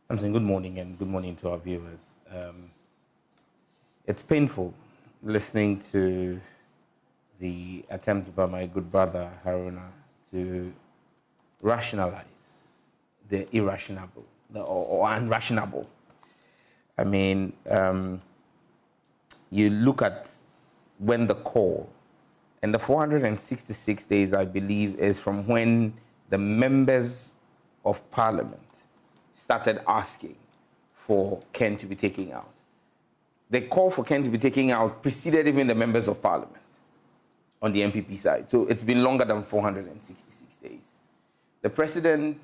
Something good morning and good morning to our viewers. It's painful listening to the attempt by my good brother Haruna to rationalize the irrational, or unrationable. I mean, you look at when the call, and the 466 days, I believe, is from when the members of parliament started asking for Ken to be taken out. The call for Ken to be taken out preceded even the members of parliament on the MPP side. So it's been longer than 466 days. The president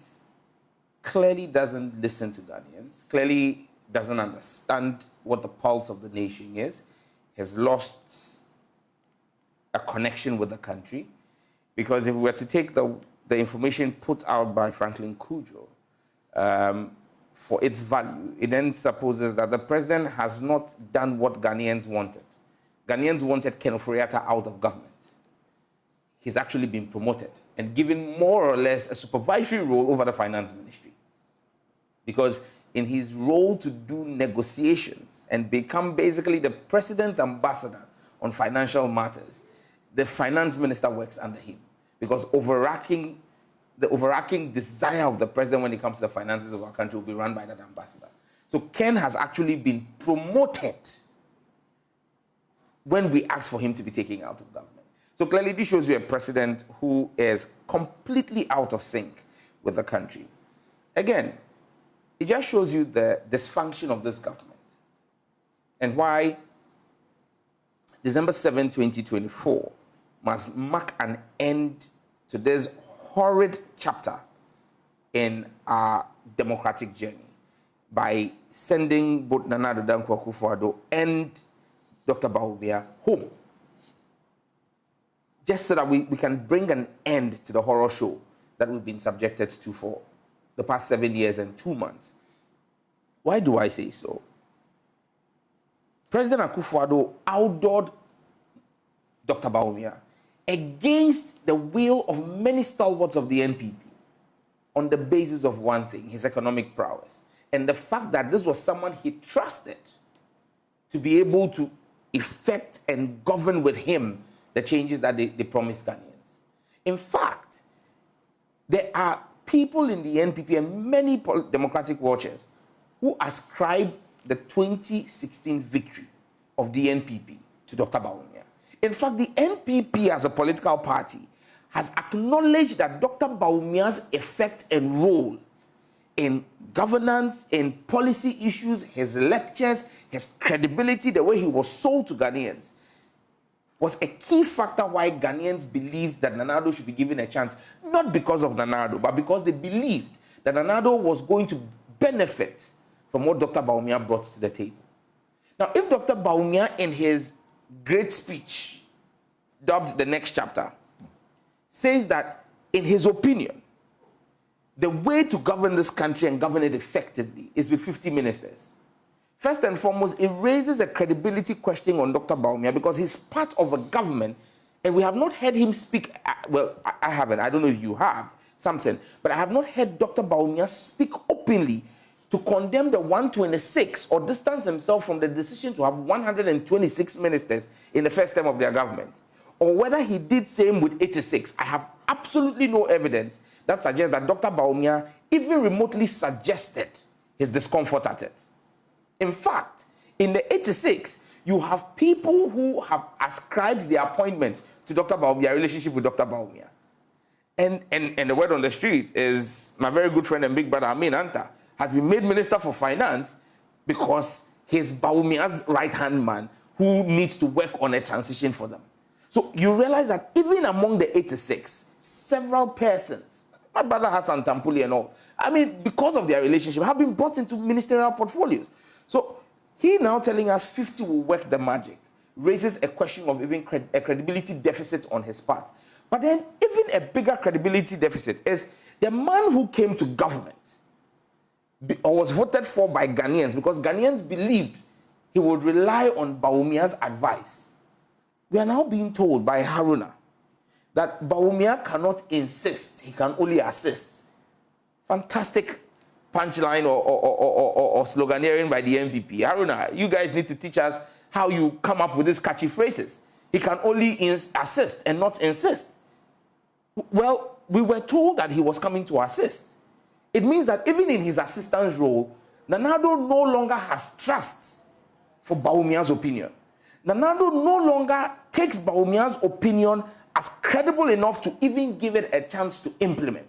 clearly doesn't listen to Ghanaians, clearly doesn't understand what the pulse of the nation is, has lost a connection with the country. Because if we were to take the information put out by Franklin Kudjo, for its value, it then supposes that the president has not done what Ghanaians wanted. Ghanaians wanted Ken Ofori-Atta out of government. He's actually been promoted and given more or less a supervisory role over the finance ministry. Because in his role to do negotiations and become basically the president's ambassador on financial matters, the finance minister works under him. Because the overarching desire of the president when it comes to the finances of our country will be run by that ambassador. So Ken has actually been promoted when we asked for him to be taken out of government. So clearly this shows you a president who is completely out of sync with the country. Again, it just shows you the dysfunction of this government and why December 7, 2024 must mark an end to this horrid chapter in our democratic journey by sending both Nana Addo Dankwa Akufo-Addo and Dr. Bawumia home, just so that we can bring an end to the horror show that we've been subjected to for the past 7 years and 2 months. Why do I say so? President Akufo-Addo outdoored Dr. Bawumia against the will of many stalwarts of the NPP on the basis of one thing, his economic prowess, and the fact that this was someone he trusted to be able to effect and govern with him the changes that they promised Ghanaians. In fact, there are people in the NPP and many democratic watchers who ascribe the 2016 victory of the NPP to Dr. Bawumia. In fact, the NPP as a political party has acknowledged that Dr. Bawumia's effect and role in governance, in policy issues, his lectures, his credibility, the way he was sold to Ghanaians, was a key factor why Ghanaians believed that Nana Addo should be given a chance, not because of Nana Addo, but because they believed that Nana Addo was going to benefit from what Dr. Bawumia brought to the table. Now, if Dr. Bawumia, in his great speech, dubbed The Next Chapter, says that, in his opinion, the way to govern this country and govern it effectively is with 50 ministers. First and foremost, it raises a credibility question on Dr. Bawumia because he's part of a government and we have not heard him speak. Well, I haven't. I don't know if you have, Samson, but I have not heard Dr. Bawumia speak openly to condemn the 126 or distance himself from the decision to have 126 ministers in the first term of their government. Or whether he did same with 86. I have absolutely no evidence that suggests that Dr. Bawumia even remotely suggested his discomfort at it. In fact, in the 86, you have people who have ascribed their appointments to Dr. Bawumia, their relationship with Dr. Bawumia. And the word on the street is my very good friend and big brother Amin Anta has been made Minister for Finance because he's Bawumia's right-hand man who needs to work on a transition for them. So you realize that even among the 86, several persons, my brother Hassan Tampuli and all, I mean, because of their relationship, have been brought into ministerial portfolios. So he now telling us 50 will work the magic raises a question of even a credibility deficit on his part. But then even a bigger credibility deficit is the man who came to government or was voted for by Ghanaians because Ghanaians believed he would rely on Bawumia's advice. We are now being told by Haruna that Bawumia cannot insist, he can only assist. Fantastic punchline or sloganeering by the NPP. Haruna, you guys need to teach us how you come up with these catchy phrases. He can only assist and not insist. Well, we were told that he was coming to assist. It means that even in his assistance role, Nana Addo no longer has trust for Bawumia's opinion. Nana Addo no longer takes Bawumia's opinion as credible enough to even give it a chance to implement.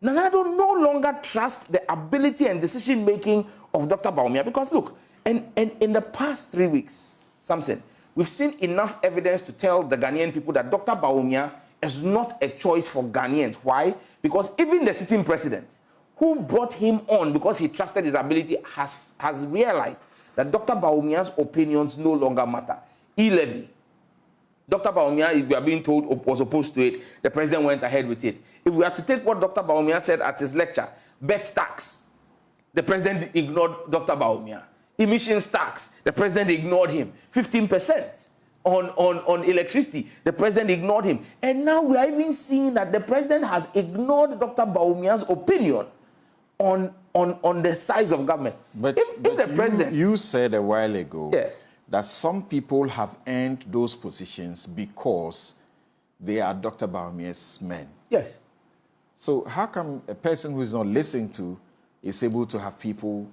Nana Addo no longer trusts the ability and decision-making of Dr. Bawumia because, look, and in the past 3 weeks, Samson, we've seen enough evidence to tell the Ghanaian people that Dr. Bawumia is not a choice for Ghanaians. Why? Because even the sitting president, who brought him on because he trusted his ability, has realized that Dr. Bawumia's opinions no longer matter. E-levy. Dr. Bawumia, if we are being told, was opposed to it. The president went ahead with it. If we are to take what Dr. Bawumia said at his lecture, bet tax, the president ignored Dr. Bawumia. Emissions tax, the president ignored him. 15% on electricity, the president ignored him. And now we are even seeing that the president has ignored Dr. Bawumia's opinion on the size of government. But the president, you said a while ago, yes, that some people have earned those positions because they are Dr. Bawumia's men. Yes. So how come a person who is not listened to is able to have people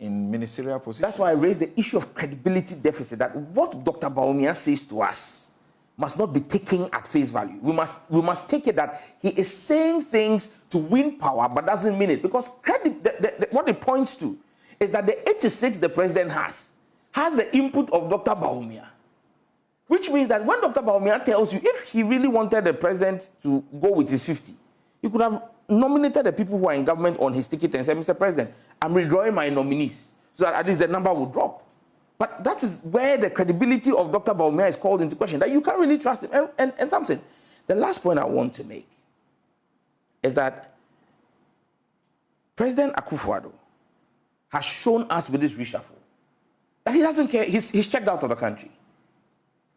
in ministerial positions? That's why I raised the issue of credibility deficit, that what Dr. Bawumia says to us must not be taken at face value. We must take it that he is saying things to win power, but doesn't mean it. Because what it points to is that the 86 the president has the input of Dr. Bawumia. Which means that when Dr. Bawumia tells you, if he really wanted the president to go with his 50, he could have nominated the people who are in government on his ticket and said, Mr. President, I'm withdrawing my nominees, so that at least the number will drop. But that is where the credibility of Dr. Bawumia is called into question, that you can't really trust him. And something, the last point I want to make is that President Akufo-Addo has shown us with this reshuffle that he doesn't care. He's checked out of the country.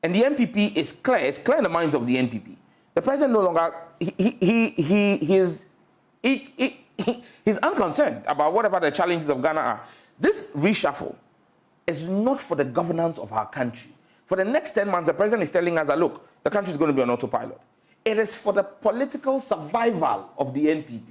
And the NPP is clear. It's clear in the minds of the NPP. The president no longer, he's unconcerned about whatever the challenges of Ghana are. This reshuffle is not for the governance of our country. For the next 10 months, the president is telling us that, look, the country is going to be on autopilot. It is for the political survival of the NPP.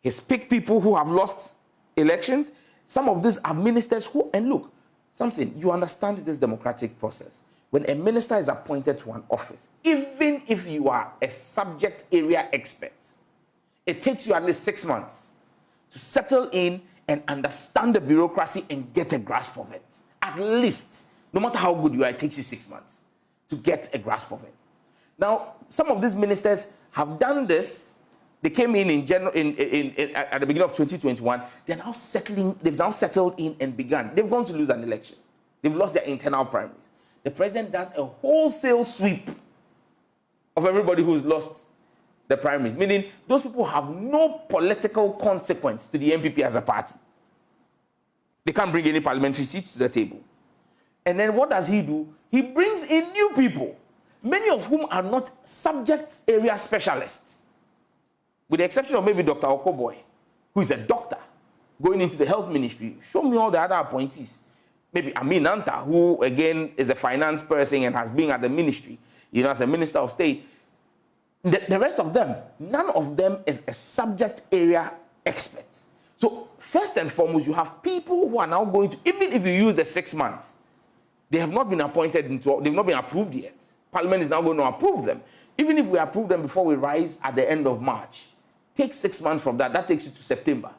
He's picked people who have lost elections. Some of these are ministers who, and look, something, you understand this democratic process. When a minister is appointed to an office, even if you are a subject area expert, it takes you at least 6 months to settle in and understand the bureaucracy and get a grasp of it. At least, no matter how good you are, it takes you 6 months to get a grasp of it. Now, some of these ministers have done this. They came in at the beginning of 2021. They've now settled in and begun. They've gone to lose an election. They've lost their internal primaries. The president does a wholesale sweep of everybody who's lost the primaries, meaning those people have no political consequence to the NPP as a party. They can't bring any parliamentary seats to the table. And then what does he do? He brings in new people, many of whom are not subject area specialists, with the exception of maybe Dr. Okoboy, who is a doctor, going into the health ministry. Show me all the other appointees. Maybe Amin Anta, who again is a finance person and has been at the ministry, as a minister of state. The rest of them, none of them is a subject area expert. So first and foremost, you have people who are now going to, even if you use the 6 months, they have not been appointed they've not been approved yet. Parliament is now going to approve them. Even if we approve them before we rise at the end of March, take 6 months from that, that takes you to September.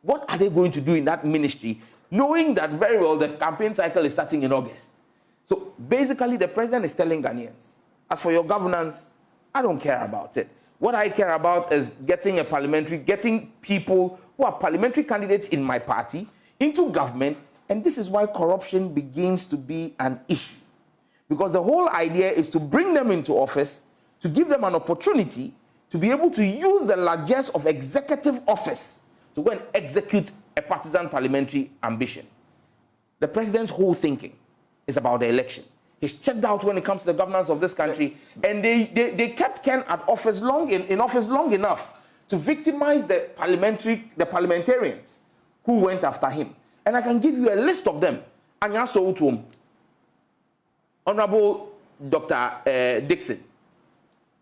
What are they going to do in that ministry, knowing that very well the campaign cycle is starting in August? So basically, the president is telling Ghanaians, as for your governance, I don't care about it. What I care about is getting people who are parliamentary candidates in my party into government, and this is why corruption begins to be an issue. Because the whole idea is to bring them into office, to give them an opportunity to be able to use the largesse of executive office to go and execute a partisan parliamentary ambition. The president's whole thinking is about the election. He's checked out when it comes to the governance of this country, and they kept Ken at office in office long enough to victimize the parliamentarians who went after him. And I can give you a list of them. Anya Soutum, Honorable Dr. Dixon,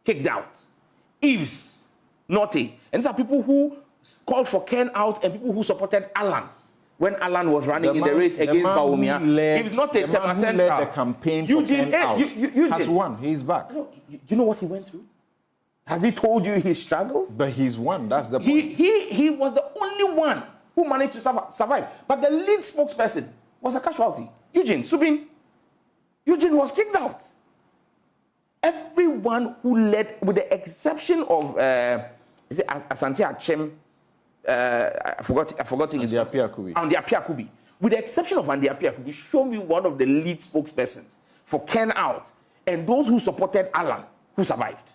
kicked out. Eves, Naughty. And these are people who called for Ken out and people who supported Alan when Alan was running in the race against Bawumia. He was not a man who led the campaign for Ken out has won. He's back. No, do you know what he went through? Has he told you his struggles? But he's won. That's the point. He was the only one who managed to survive. But the lead spokesperson was a casualty. Eugene Subin. Eugene was kicked out. Everyone who led, with the exception of Asante Achem, I forgot his name. Andy Apiakubi. With the exception of Andy Apiakubi, show me one of the lead spokespersons for Ken out and those who supported Alan who survived.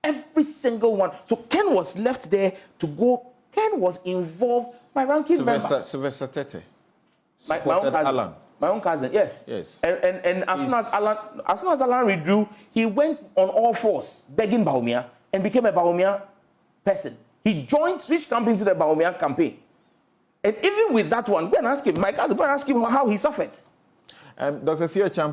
Every single one. So Ken was left there to go. Ken was involved. My ranking member. Sylvester Tete. My own cousin. Alan. My own cousin, yes. Yes. And as soon as Alan withdrew, he went on all fours, begging Bawumia, and became a Bawumia person. He switched campaign to the Bawumia campaign. And even with that one, go and ask him, my cousin, go and ask him how he suffered. Dr. Theo Champ,